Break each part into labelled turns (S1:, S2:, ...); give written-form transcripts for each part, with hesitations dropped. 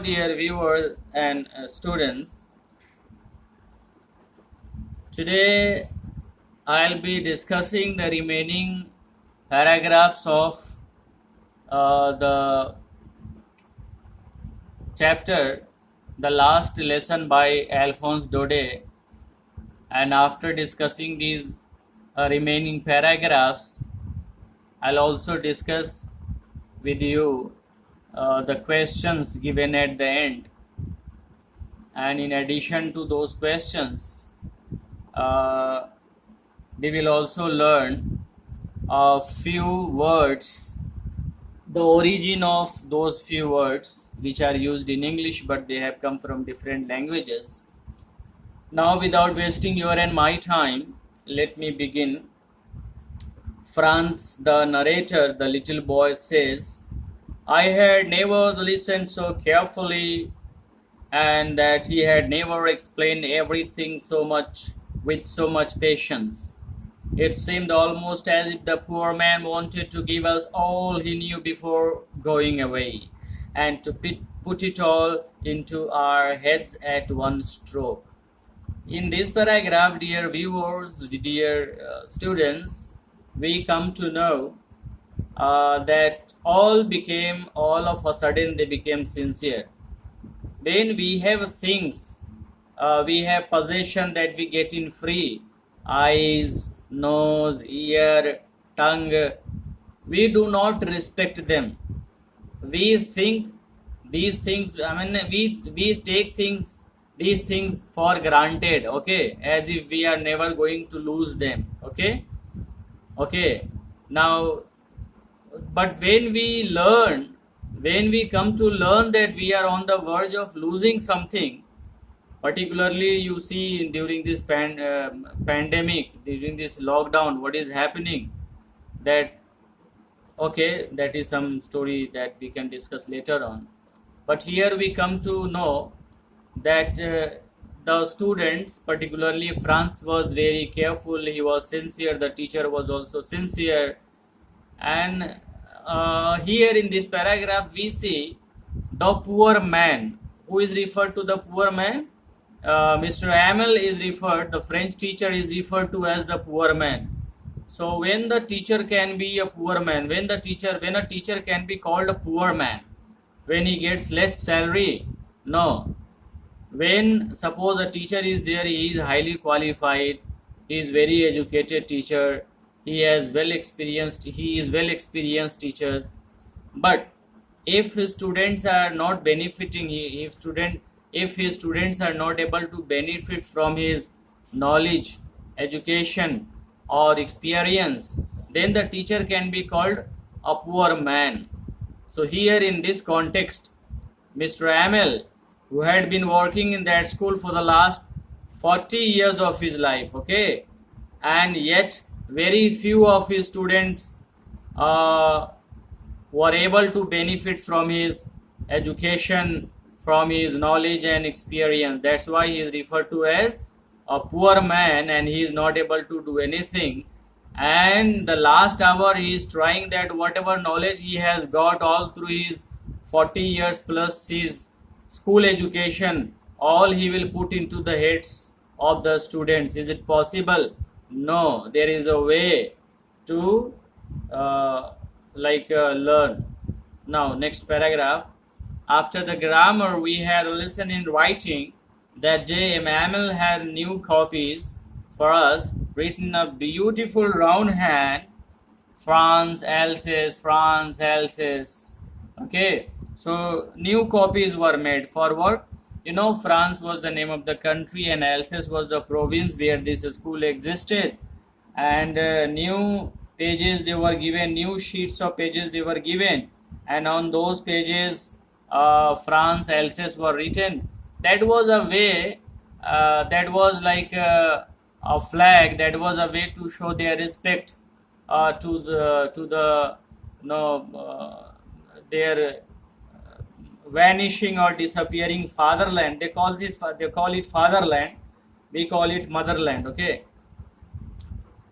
S1: Dear viewers and students, today I'll be discussing the remaining paragraphs of the chapter, the last lesson by Alphonse Daudet. And after discussing these remaining paragraphs, I'll also discuss with you the questions given at the end. And in addition to those questions, we will also learn a few words, the origin of those few words which are used in English but they have come from different languages. Now, without wasting your and my time, let me begin. Franz, the narrator, the little boy, says, I had never listened so carefully, and that he had never explained everything with so much patience. It seemed almost as if the poor man wanted to give us all he knew before going away, and to put it all into our heads at one stroke. In this paragraph, dear viewers, dear students, we come to know that all of a sudden they became sincere. Then we have things, we have possession that we get in free, eyes, nose, ear, tongue. We do not respect them. We think these things, we take these things for granted, okay, as if we are never going to lose them, okay. Now, but when we come to learn that we are on the verge of losing something, particularly you see during this pandemic, during this lockdown, what is happening, that is some story that we can discuss later on. But here we come to know that the students, particularly Franz, was very careful, he was sincere, the teacher was also sincere. And here in this paragraph we see the poor man. Who is referred to the poor man? Mr. Hamel is referred, the French teacher is referred to as the poor man. So when the teacher can be a poor man, when a teacher can be called a poor man, when he gets less salary? No. When suppose a teacher is there, he is highly qualified, he is very educated teacher, he is well experienced teacher. But if his students are not benefiting, if his students are not able to benefit from his knowledge, education or experience, then the teacher can be called a poor man. So here in this context, Mr. Amel, who had been working in that school for the last 40 years of his life, okay, and yet very few of his students were able to benefit from his education, from his knowledge and experience. That's why he is referred to as a poor man, and he is not able to do anything. And the last hour he is trying that whatever knowledge he has got all through his 40 years plus his school education, all he will put into the heads of the students. Is it possible? No. There is a way to learn. Now, next paragraph. After the grammar, we had a lesson in writing that J.M. Amel had new copies for us, written a beautiful round hand, France, Alsace. Okay, so new copies were made for what? France was the name of the country and Alsace was the province where this school existed. And new pages they were given, new sheets of pages they were given, and on those pages France, Alsace were written. That was a way, that was like a flag, that was a way to show their respect to their vanishing or disappearing fatherland. They call it fatherland, we call it motherland, okay.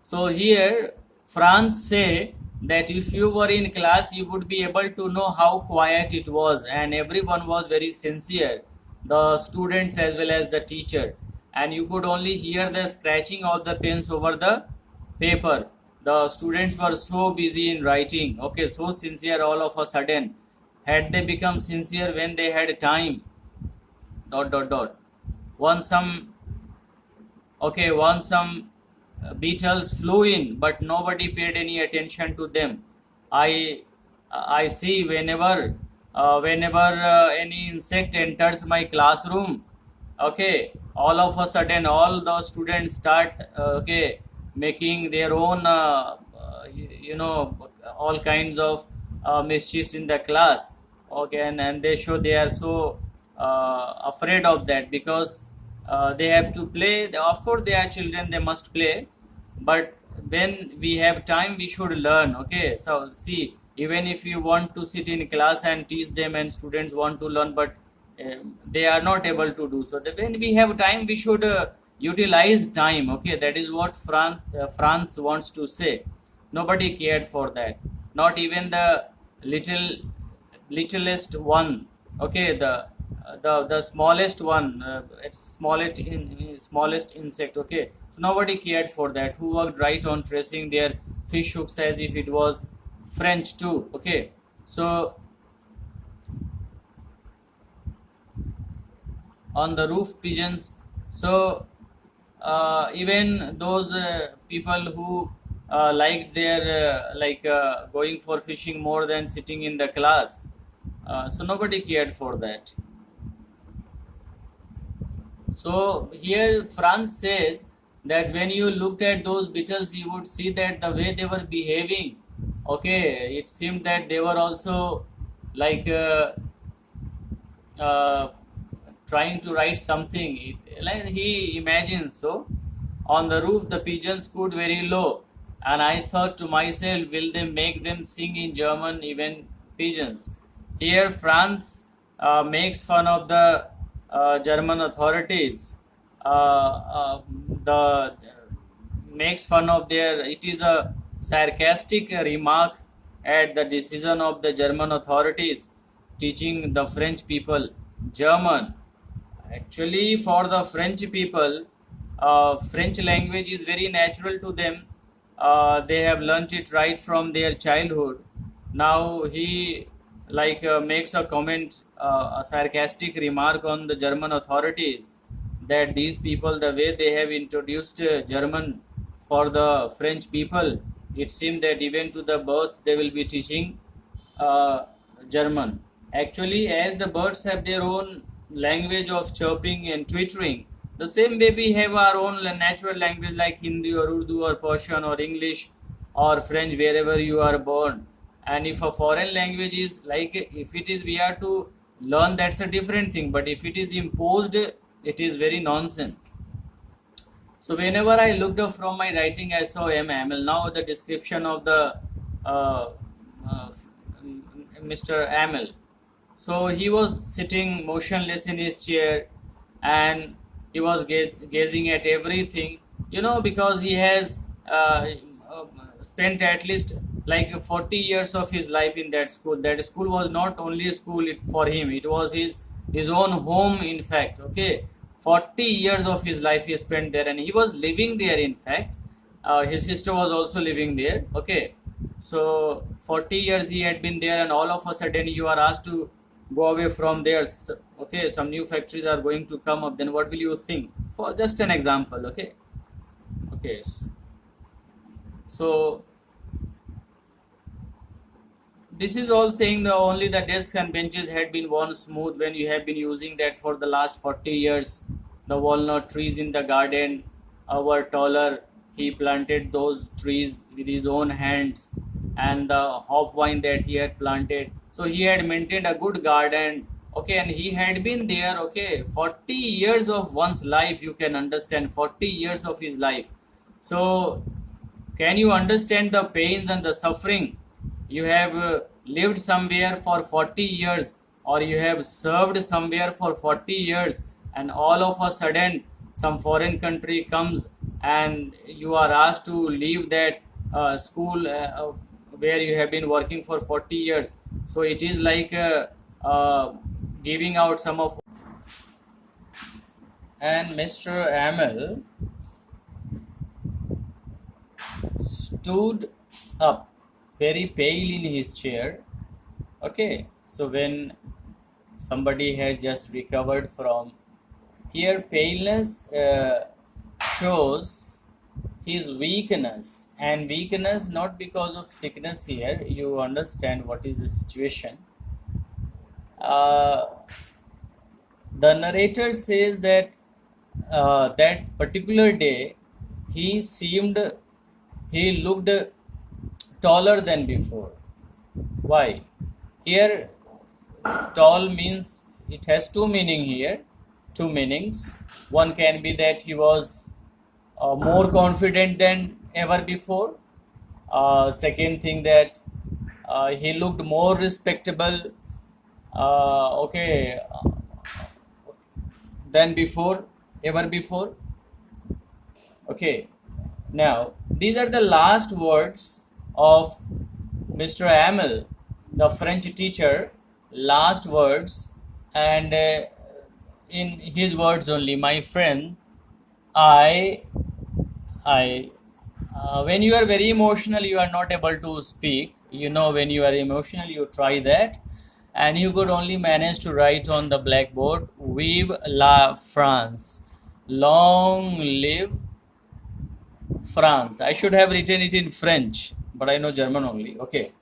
S1: So here France say that if you were in class you would be able to know how quiet it was, and everyone was very sincere, the students as well as the teacher, and you could only hear the scratching of the pens over the paper. The students were so busy in writing, okay, so sincere. All of a sudden, had they become sincere when they had time, dot dot dot, once some once some beetles flew in, but nobody paid any attention to them. I i see whenever any insect enters my classroom, okay, all of a sudden all the students start making their own all kinds of mischiefs in the class, okay, and they show they are so afraid of that, because they have to play. Of course they are children, they must play, but when we have time we should learn, okay. So see, even if you want to sit in class and teach them and students want to learn, but they are not able to do so. When we have time we should utilize time, okay. That is what France wants to say. Nobody cared for that, not even the littlest one, okay, the smallest one, smallest insect, okay. So nobody cared for that, who worked right on tracing their fish hooks as if it was French too, okay. So on the roof pigeons, so even those people who like their going for fishing more than sitting in the class, so nobody cared for that. So here France says that when you looked at those beetles you would see that the way they were behaving, okay, it seemed that they were also like uh, trying to write something. Like he imagines so. On the roof the pigeons cooed very low, and I thought to myself, will they make them sing in German, even pigeons? Here France makes fun of the German authorities. The makes fun of their. It is a sarcastic remark at the decision of the German authorities teaching the French people German. Actually, for the French people, French language is very natural to them. They have learnt it right from their childhood. Now he makes a comment, a sarcastic remark on the German authorities, that these people, the way they have introduced German for the French people, it seems that even to the birds they will be teaching uh, German. Actually, as the birds have their own language of chirping and twittering, the same way we have our own natural language like Hindi or Urdu or Persian or English or French, wherever you are born. And if a foreign language is like, if it is we are to learn, that's a different thing. But if it is imposed, it is very nonsense. So whenever I looked up from my writing, I saw ML. Now the description of the uh, uh, Mr. Amel. So he was sitting motionless in his chair, and he was gazing at everything, because he has uh, spent at least like 40 years of his life in that school. That school was not only a school for him, it was his own home, in fact, okay. 40 years of his life he spent there, and he was living there, in fact. His sister was also living there, okay. So 40 years he had been there, and all of a sudden you are asked to go away from there, okay. Some new factories are going to come up, then what will you think? For just an example, okay. Okay, so this is all saying the only the desks and benches had been worn smooth when you have been using that for the last 40 years. The walnut trees in the garden were taller. He planted those trees with his own hands, and the hop vine that he had planted. So he had maintained a good garden, okay, and he had been there, okay, 40 years of one's life. You can understand 40 years of his life. So can you understand the pains and the suffering? You have lived somewhere for 40 years, or you have served somewhere for 40 years, and all of a sudden some foreign country comes and you are asked to leave that school, where you have been working for 40 years. So it is like giving out some of. And Mr. Amel stood up, very pale in his chair. Okay, so when somebody had just recovered from here, paleness shows his weakness, and weakness not because of sickness. Here you understand what is the situation. The narrator says that that particular day he looked taller than before. Why? Here tall means, it has two meanings. One can be that he was more confident than ever before. Second thing, that he looked more respectable than ever before. Okay, now these are the last words of Mr. Amel, the French teacher, last words, and in his words only, my friend, when you are very emotional, you are not able to speak. When you are emotional, you try that, and you could only manage to write on the blackboard, Vive la France, long live France. I should have written it in French, but I know German only. Okay.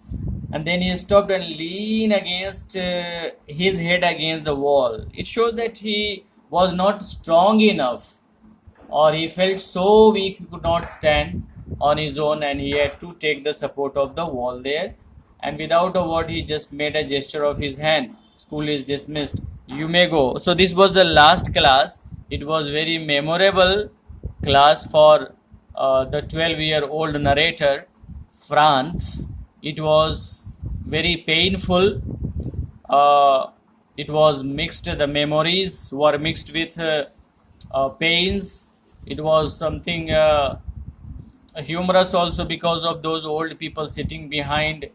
S1: And then he stopped and leaned against his head against the wall. It shows that he was not strong enough, or he felt so weak he could not stand on his own, and he had to take the support of the wall there. And without a word, he just made a gesture of his hand. School is dismissed. You may go. So this was the last class. It was very memorable class for the 12-year-old narrator, France. It was very painful. It was mixed. The memories were mixed with pains. It was something humorous also because of those old people sitting behind.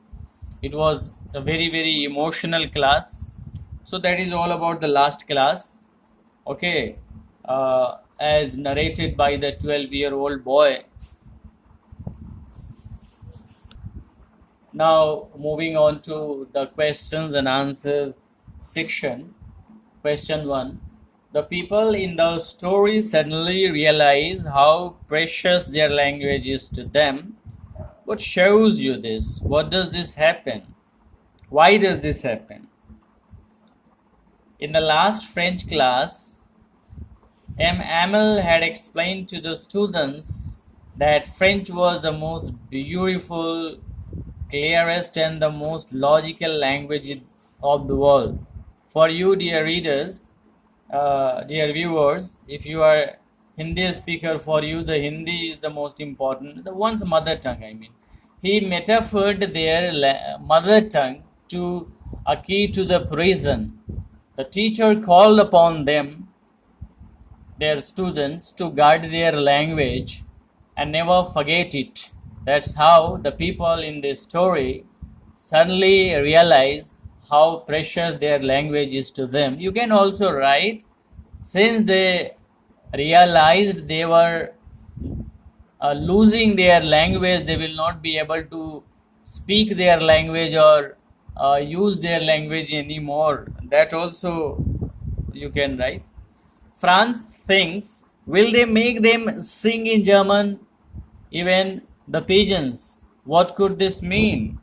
S1: It was a very, very emotional class. So that is all about the last class. Okay, as narrated by the 12-year-old boy. Now moving on to the questions and answers section. Question 1. The people in the story suddenly realize how precious their language is to them. What shows you this? What does this happen? Why does this happen? In the last French class, M. Amel had explained to the students that French was the most beautiful, clearest, and the most logical language of the world. For you, dear readers, dear viewers, if you are Hindi speaker, for you the Hindi is the most important, the one's mother tongue, I mean. He metaphored their mother tongue to a key to the prison. The teacher called upon them, their students, to guard their language and never forget it. That's how the people in this story suddenly realize how precious their language is to them. You can also write, since they realized they were losing their language, they will not be able to speak their language or use their language anymore. That also you can write. France thinks, will they make them sing in German? Even the pigeons. What could this mean?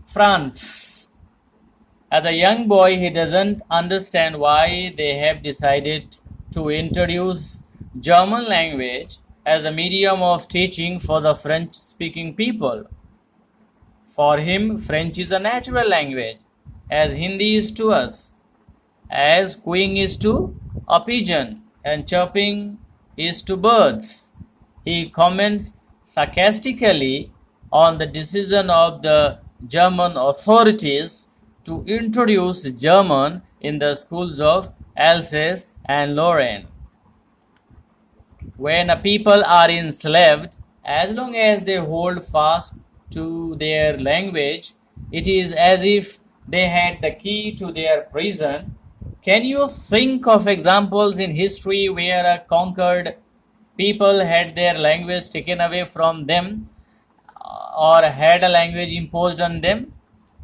S1: France. As a young boy, he doesn't understand why they have decided to introduce German language as a medium of teaching for the French-speaking people. For him, French is a natural language, as Hindi is to us, as cooing is to a pigeon, and chirping is to birds. He comments sarcastically on the decision of the German authorities to introduce German in the schools of Alsace and Lorraine. When a people are enslaved, as long as they hold fast to their language, it is as if they had the key to their prison. Can you think of examples in history where a conquered people had their language taken away from them or had a language imposed on them?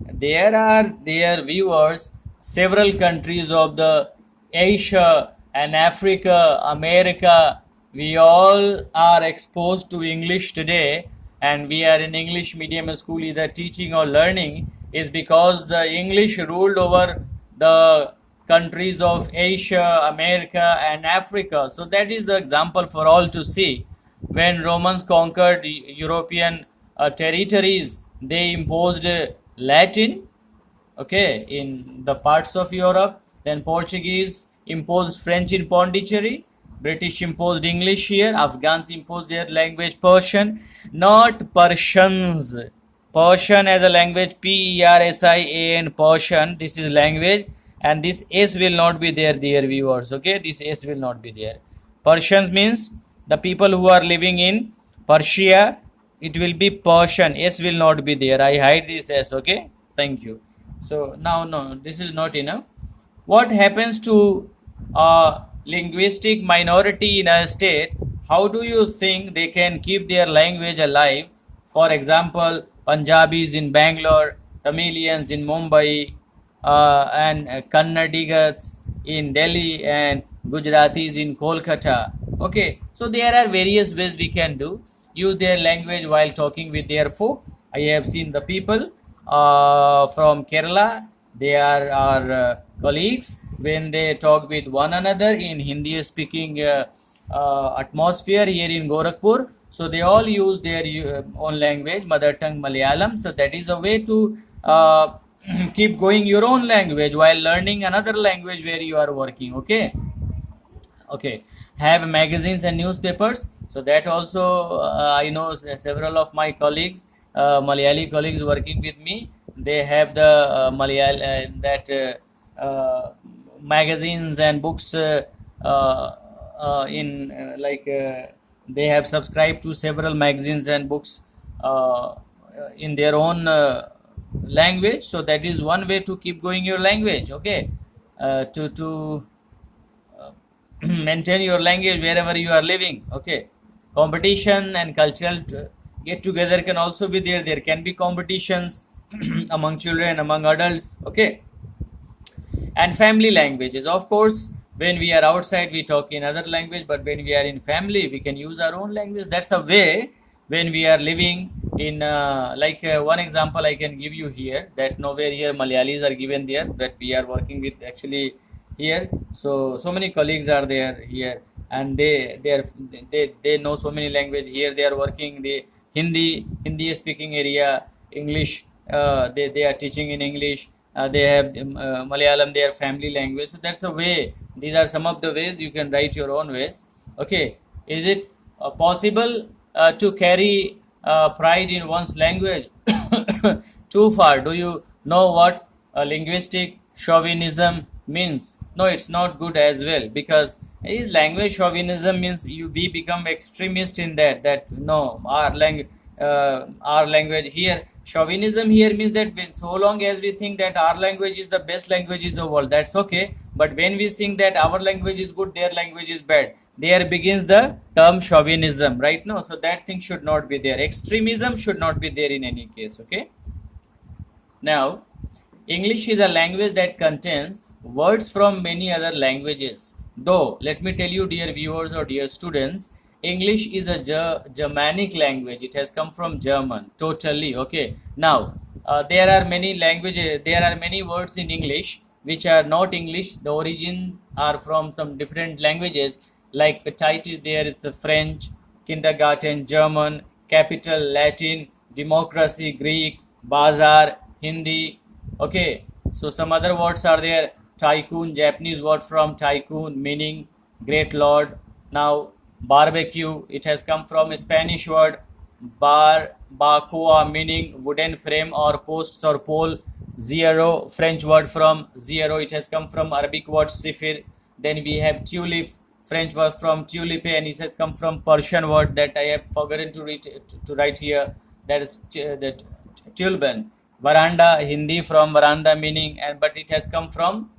S1: There are, dear viewers, several countries of the Asia and Africa, America, we all are exposed to English today, and we are in English medium school either teaching or learning, is because the English ruled over the countries of Asia, America and Africa. So that is the example for all to see. When Romans conquered European territories, they imposed Latin, okay, in the parts of Europe. Then Portuguese imposed French in Pondicherry. British imposed English here. Afghans imposed their language Persian, not Persians. Persian as a language, Persian, Persian. This is language, and this S will not be there, dear viewers. Okay, this S will not be there. Persians means the people who are living in Persia. It will be Persian. S will not be there. I hide this S. Okay, thank you. So now, no, this is not enough. What happens to a linguistic minority in a state? How do you think they can keep their language alive? For example, Punjabis in Bangalore, Tamilians in Mumbai, and Kannadigas in Delhi, and Gujaratis in Kolkata. Okay, so there are various ways we can do. Use their language while talking with their folk. I have seen the people from Kerala, they are our colleagues. When they talk with one another in Hindi speaking atmosphere here in Gorakhpur, so they all use their own language, mother tongue Malayalam. So that is a way to keep going your own language while learning another language where you are working. Okay, have magazines and newspapers. So that also I know several of my colleagues, Malayali colleagues working with me, they have the magazines and books they have subscribed to several magazines and books in their own language. So that is one way to keep going your language. Okay, to maintain your language wherever you are living. Okay, competition and cultural get together can also be there. There can be competitions among children, among adults. Okay, and family languages, of course, when we are outside we talk in other language, but when we are in family we can use our own language. That's a way when we are living in one example I can give you here, that nowhere here Malayalis are given there, that we are working with actually here. So many colleagues are there here, and they know so many language here. They are working the Hindi speaking area, English, they are teaching in English. They have Malayalam, their family language. So that's a way. These are some of the ways you can write your own ways. Okay, is it possible to carry pride in one's language too far? Do you know what linguistic chauvinism means? No, it's not good as well, because language chauvinism means we become extremist in that no, our language here. Chauvinism here means that so long as we think that our language is the best language in the world, that's okay. But when we think that our language is good, their language is bad, there begins the term chauvinism, right? No, so that thing should not be there. Extremism should not be there in any case. Okay. Now, English is a language that contains words from many other languages. Though, let me tell you, dear viewers or dear students, English is a Germanic language. It has come from German, totally. Okay. Now, there are many languages, there are many words in English which are not English. The origin are from some different languages, like petite is there, it's a French, kindergarten, German, capital, Latin, democracy, Greek, bazaar, Hindi. Okay. So some other words are there. Tycoon, Japanese word from tycoon, meaning great lord. Now, barbecue, it has come from a Spanish word barbacoa, meaning wooden frame or posts or pole. Zero, French word from zero, it has come from Arabic word sifir. Then we have tulip, French word from tulipe, and it has come from Persian word that I have forgotten to write here. that is that turban. Veranda, Hindi from veranda meaning, and but it has come from